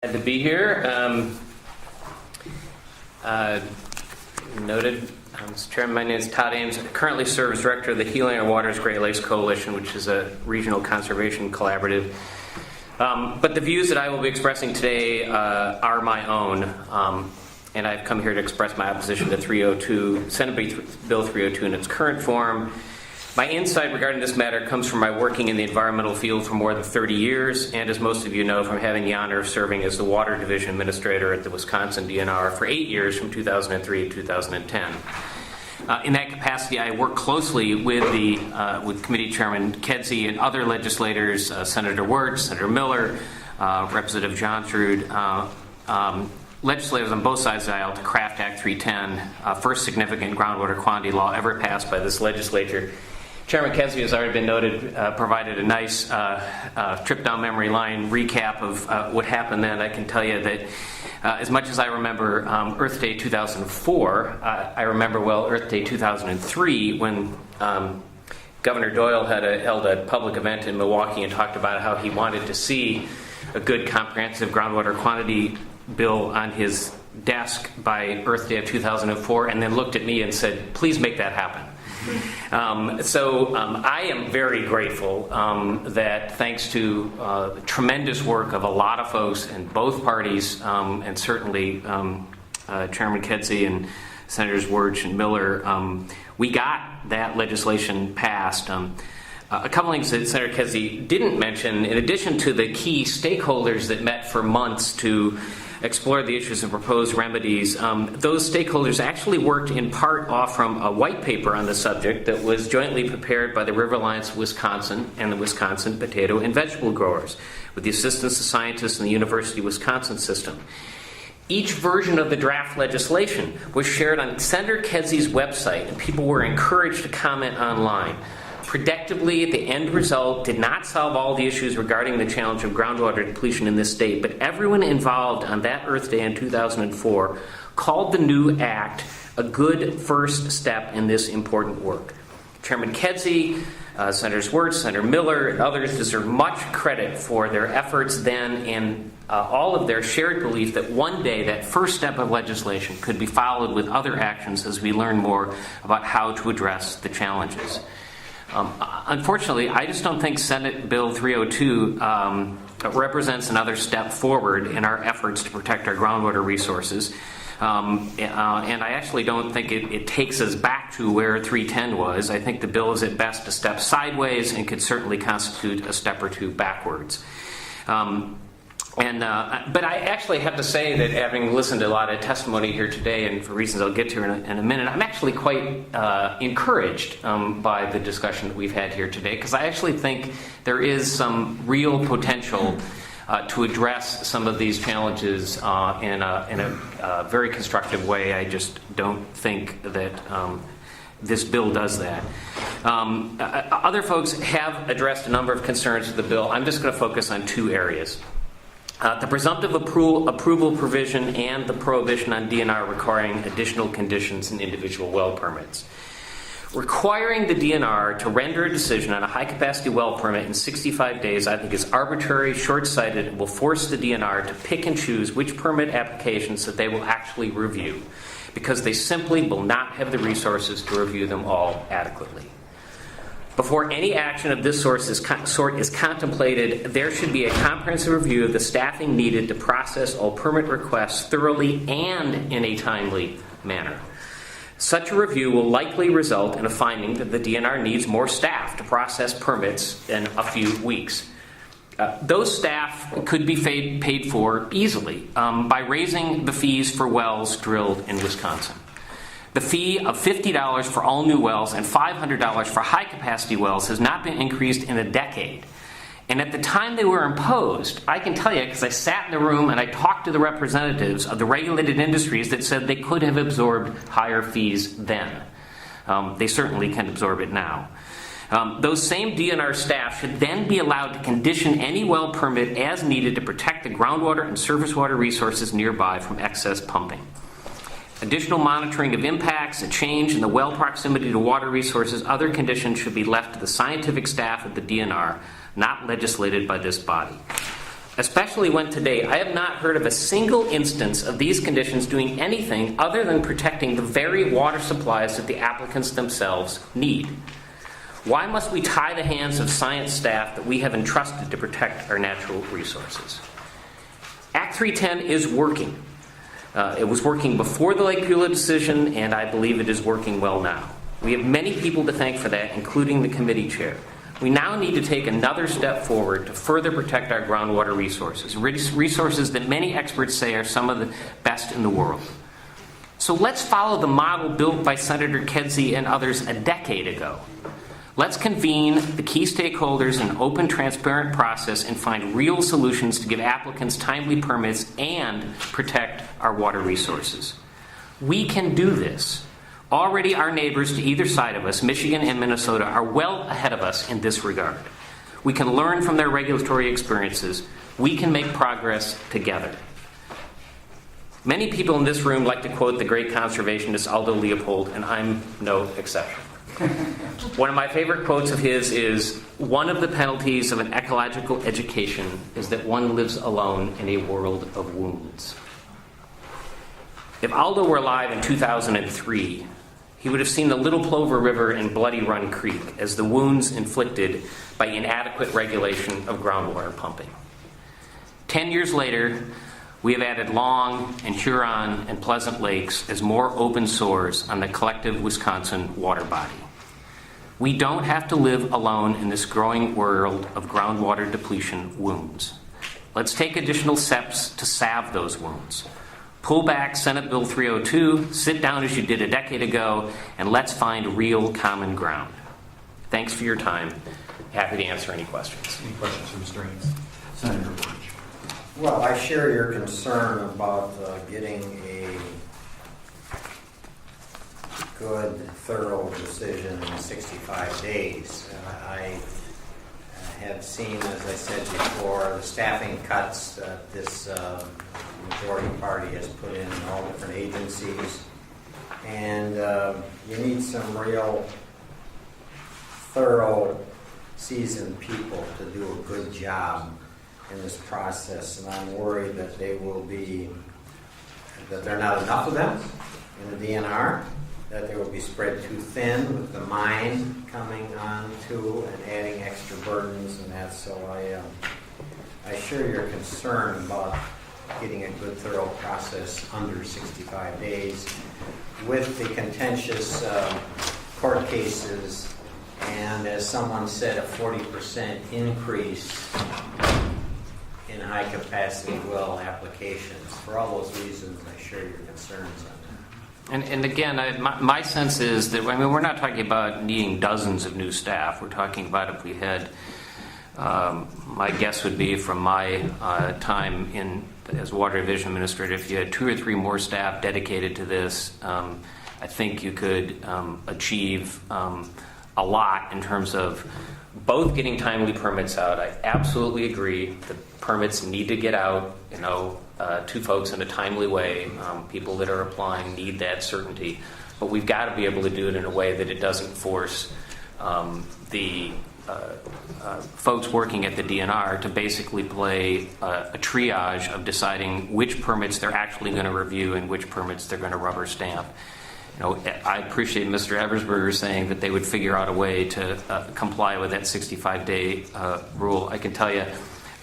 Glad to be here. Noted, Mr. Chairman, my name is Todd Ambs. I currently serve as Director of the DNR Water's Great Lakes Coalition, which is a regional conservation collaborative. But the views that I will be expressing today are my own, and I've come here to express my opposition to Senate Bill 302 in its current form. My insight regarding this matter comes from my working in the environmental field for more than 30 years, and as most of you know, from having the honor of serving as the Water Division Administrator at the Wisconsin DNR for 8 years, from 2003 to 2010. In that capacity, I work closely with Committee Chairman Kedzie and other legislators, Senator Wirtz, Senator Miller, Representative Johnsrud, legislators on both sides of the aisle to craft Act 310, first significant groundwater quantity law ever passed by this legislature. Chairman Kedzie, has already been noted, provided a nice trip down memory line recap of what happened then. I can tell you that as much as I remember Earth Day 2004, I remember well Earth Day 2003 when Governor Doyle held a public event in Milwaukee and talked about how he wanted to see a good comprehensive groundwater quantity bill on his desk by Earth Day of 2004, and then looked at me and said, "Please make that happen." I am very grateful that thanks to the tremendous work of a lot of folks in both parties, and certainly Chairman Kedzie and Senators Wirtz and Miller, we got that legislation passed. A couple things that Senator Kedzie didn't mention, in addition to the key stakeholders that met for months to explore the issues and propose remedies, those stakeholders actually worked in part off from a white paper on the subject that was jointly prepared by the River Alliance of Wisconsin and the Wisconsin Potato and Vegetable Growers, with the assistance of scientists in the University of Wisconsin system. Each version of the draft legislation was shared on Senator Kedzie's website, and people were encouraged to comment online. Predictably, the end result did not solve all the issues regarding the challenge of groundwater depletion in this state, but everyone involved on that Earth Day in 2004 called the new act a good first step in this important work. Chairman Kedzie, Senators Wirtz, Senator Miller, and others deserve much credit for their efforts then and all of their shared belief that one day that first step of legislation could be followed with other actions as we learn more about how to address the challenges. Unfortunately, I just don't think Senate Bill 302 represents another step forward in our efforts to protect our groundwater resources. And I actually don't think it takes us back to where 310 was. I think the bill is at best a step sideways and could certainly constitute a step or two backwards. But I actually have to say that, having listened to a lot of testimony here today, and for reasons I'll get to in a minute, I'm actually quite encouraged by the discussion that we've had here today, because I actually think there is some real potential to address some of these challenges in a very constructive way. I just don't think that this bill does that. Other folks have addressed a number of concerns with the bill. I'm just going to focus on two areas. The presumptive approval provision and the prohibition on DNR requiring additional conditions in individual well permits. Requiring the DNR to render a decision on a high-capacity well permit in 65 days, I think, is arbitrary, short-sighted, and will force the DNR to pick and choose which permit applications that they will actually review, because they simply will not have the resources to review them all adequately. Before any action of this sort is contemplated, there should be a comprehensive review of the staffing needed to process all permit requests thoroughly and in a timely manner. Such a review will likely result in a finding that the DNR needs more staff to process permits in a few weeks. Those staff could be paid for easily by raising the fees for wells drilled in Wisconsin. The fee of $50 for all new wells and $500 for high-capacity wells has not been increased in a decade. And at the time they were imposed, I can tell you, because I sat in the room and I talked to the representatives of the regulated industries that said they could have absorbed higher fees then. They certainly can absorb it now. Those same DNR staff should then be allowed to condition any well permit as needed to protect the groundwater and surface water resources nearby from excess pumping. Additional monitoring of impacts, a change in the well proximity to water resources, other conditions should be left to the scientific staff of the DNR, not legislated by this body. especially when today I have not heard of a single instance of these conditions doing anything other than protecting the very water supplies that the applicants themselves need. Why must we tie the hands of science staff that we have entrusted to protect our natural resources? Act 310 is working. It was working before the Lake Beulah decision, and I believe it is working well now. We have many people to thank for that, including the committee chair. We now need to take another step forward to further protect our groundwater resources, resources that many experts say are some of the best in the world. So let's follow the model built by Senator Kedzie and others a decade ago. Let's convene the key stakeholders in an open, transparent process and find real solutions to give applicants timely permits and protect our water resources. We can do this. Already our neighbors to either side of us, Michigan and Minnesota, are well ahead of us in this regard. We can learn from their regulatory experiences. We can make progress together. Many people in this room like to quote the great conservationist Aldo Leopold, and I'm no exception. One of my favorite quotes of his is, "One of the penalties of an ecological education is that one lives alone in a world of wounds." If Aldo were alive in 2003, he would have seen the Little Plover River and Bloody Run Creek as the wounds inflicted by inadequate regulation of groundwater pumping. 10 years later, we have added Long and Huron and Pleasant Lakes as more open sores on the collective Wisconsin water body. We don't have to live alone in this growing world of groundwater depletion wounds. Let's take additional steps to salve those wounds. Pull back Senate Bill 302, sit down as you did a decade ago, and let's find real common ground. Thanks for your time. Happy to answer any questions. Any questions for Mr. Ambs? Senator Burch. Well, I share your concern about getting a good, thorough decision in 65 days. I have seen, as I said before, the staffing cuts that this majority party has put in all different agencies. And you need some real thorough, seasoned people to do a good job in this process. And I'm worried that there are not enough of them in the DNR, that they will be spread too thin with the mine coming on too and adding extra burdens and that. So I share your concern about getting a good, thorough process under 65 days with the contentious court cases and, as someone said, a 40% increase in high-capacity well applications. For all those reasons, I share your concerns on that. And again, my sense is that, we're not talking about needing dozens of new staff. We're talking about if we had, my guess would be from my time as Water Division Administrator, if you had 2 or 3 more staff dedicated to this, I think you could achieve a lot in terms of both getting timely permits out. I absolutely agree that permits need to get out, to folks in a timely way. People that are applying need that certainty. But we've got to be able to do it in a way that it doesn't force the folks working at the DNR to basically play a triage of deciding which permits they're actually going to review and which permits they're going to rubber stamp. I appreciate Mr. Eversberger saying that they would figure out a way to comply with that 65-day rule. I can tell you,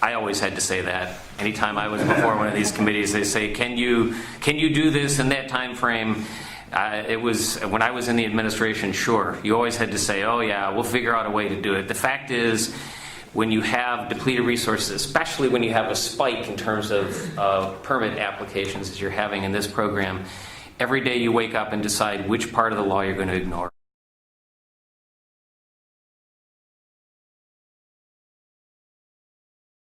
I always had to say that. Anytime I was before one of these committees, they say, "Can you do this in that time frame?" It was when I was in the administration. Sure, you always had to say, "Oh yeah, we'll figure out a way to do it." The fact is, when you have depleted resources, especially when you have a spike in terms of permit applications as you're having in this program, every day you wake up and decide which part of the law you're going to ignore.